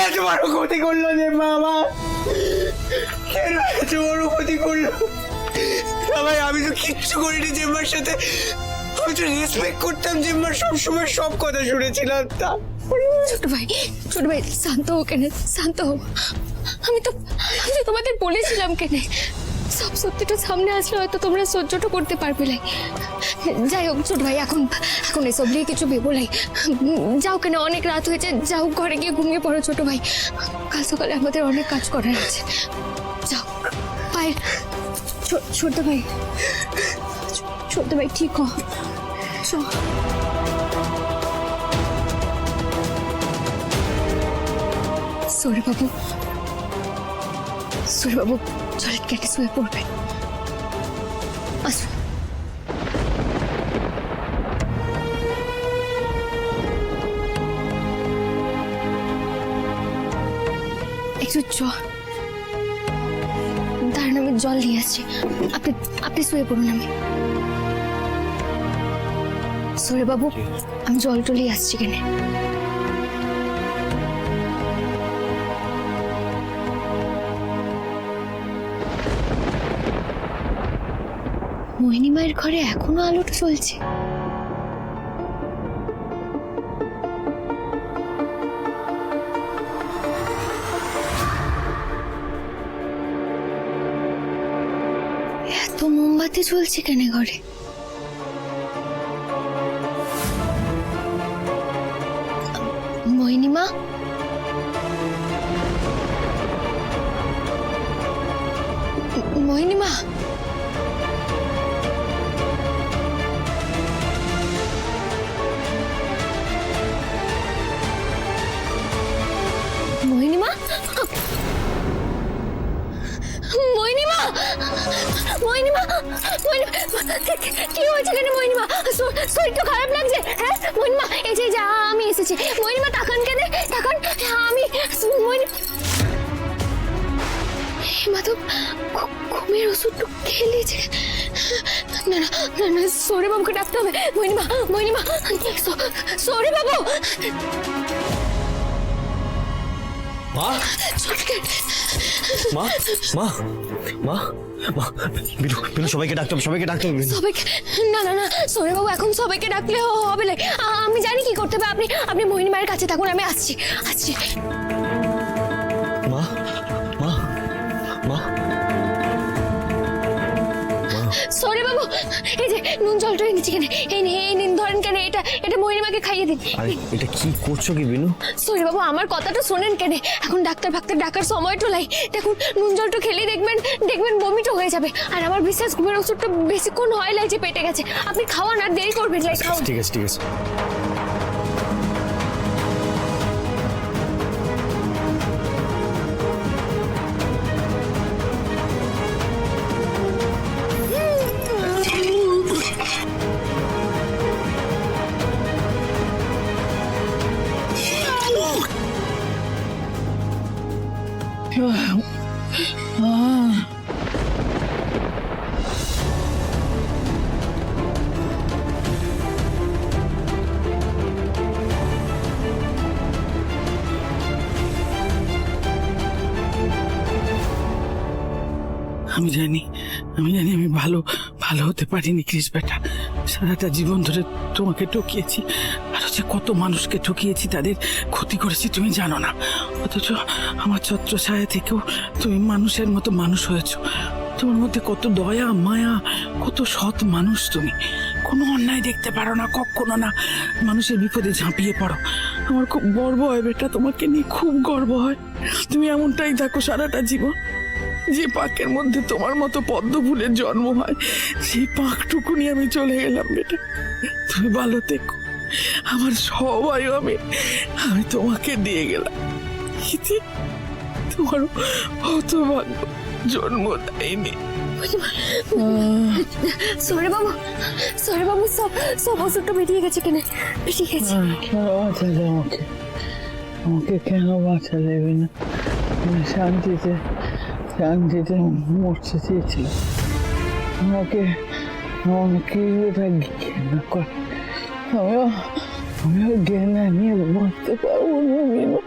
এত বড় ক্ষতি করলো যে বাবা? কেন এত বড় ক্ষতি করলো? ভাই আমি তো কিচ্ছু করিনি জেম্মার সাথে। আমি তো রেসপেক্ট করতাম জেম্মার, সবসময় সব কথা শুনেছিলাম। তা ছোট ভাই শান্ত হো কেন, শান্ত হো। আমি তো তোমাদের বলেছিলাম কেন, সব সত্যিটা সামনে আসলে হয়তো তোমরা সহ্যটা করতে পারবে না। যাই হোক ছোট ভাই, এখন এসব নিয়ে কিছু ভেবো নাই। যাও কেন, অনেক রাত হয়েছে, যাও ঘরে গিয়ে ঘুমিয়ে পড়ো ছোট ভাই। কাল সকালে আমাদের অনেক কাজ করার আছে। যাও পায়ের ছোট ভাই ঠিক হ। সূর্যবাবু চল কেটে শুয়ে পড়বেন। আসুন। একটু দাঁড়ান, আমি জল নিয়ে আসছি। আপনি শুয়ে পড়ুন। আমি সূর্যবাবু, আমি জল টলিয়ে আসছি কেন। মোহিনী মায়ের ঘরে এখনো আলোটা জ্বলছে। এত মোমবাতি জ্বলছে কেন ঘরে? মোহিনী মা, মোহিনী মা, মোহিনী মা, মোহিনী মা, মোহিনী মা, কি হয়েছে কেন মোহিনী মা? শরীর তো খারাপ লাগছে। হ্যাঁ মোহিনী মা, এই যে আমি এসেছি। মোহিনী মা তাকান কেন, তাকান। আমি মোহিনী মাধব ঘুমের ওষুধ খেলিয়েছে। না না না না, সৌরবাবুকে ডাকতে হবে। মোহিনী মা, সৌরবাবু। মা মা মা মা মা বিনু বিনু, সবাইকে ডাকতে হবে, সবাইকে ডাকতে হবে। সবাইকে? না না না সৌরবাবু, এখন সবাইকে ডাকলে হবে না। আমি জানি কি করতে হবে। আপনি মোহিনী মায়ের কাছে থাকুন, আমি আসছি। মা মা মা সৌরবাবু, এই যে নুন জলটা এনেছি কেন, এই নিন ধরেন কেন। এটা মোহিনী মাকে খাইয়ে দিন। আরে এটা কি করছো কি বিনু? সৌরবাবু আমার কথাটা শোনেন কেন, এখন ডাক্তার ডাকার সময়টা লাই। দেখুন নুন জলটা খেলেই দেখবেন বমিটা হয়ে যাবে। আর আমার বিশ্বাস ঘুমের ওষুধটা বেশিক্ষণ হয় লাই যে পেটে গেছে। আপনি খাওয়ান, আর দেরি করবেন লাই, খাওয়ান। ঠিক আছে ঠিক আছে। আমি জানি আমি ভালো হতে পারিনি ক্রিস বেটা। সারাটা জীবন ধরে তোমাকে ঠকিয়েছি, আরো যে কত মানুষকে ঠকিয়েছি, তাদের ক্ষতি করেছি তুমি জানো না। অথচ আমার ছত্রছায়া থেকেও তুমি মানুষের মতো মানুষ হয়েছো। তোমার মধ্যে কত দয়া মায়া, কত সৎ মানুষ তুমি। কোনো অন্যায় দেখতে পারো না কখনো না, মানুষের বিপদে ঝাঁপিয়ে পড়ো। আমার খুব গর্ব হয় বেটা, তোমাকে নিয়ে খুব গর্ব হয়। তুমি এমনটাই থাকো সারাটা জীবন। যে পাকের মধ্যে তোমার মতো পদ্ম ফুলের জন্ম হয়, সেই পাকটুকু নিয়ে আমি চলে গেলাম বেটা। তুমি ভালো থেকো, আমার সবাই আমি তোমাকে দিয়ে গেলাম। তোমার হতভাগ্য জন্ম দেয়নি। সৌরবাবু সব ওষুধটা বেরিয়ে গেছে কেন? বেরিয়ে গেছে। বাঁচালে আমাকে কেন বাঁচালে না? শান্তিতে মরতে চেয়েছিল। আমাকে এটা ঘৃণা করে। আমিও ঘৃণা নিয়ে বাঁচতে পারবো না।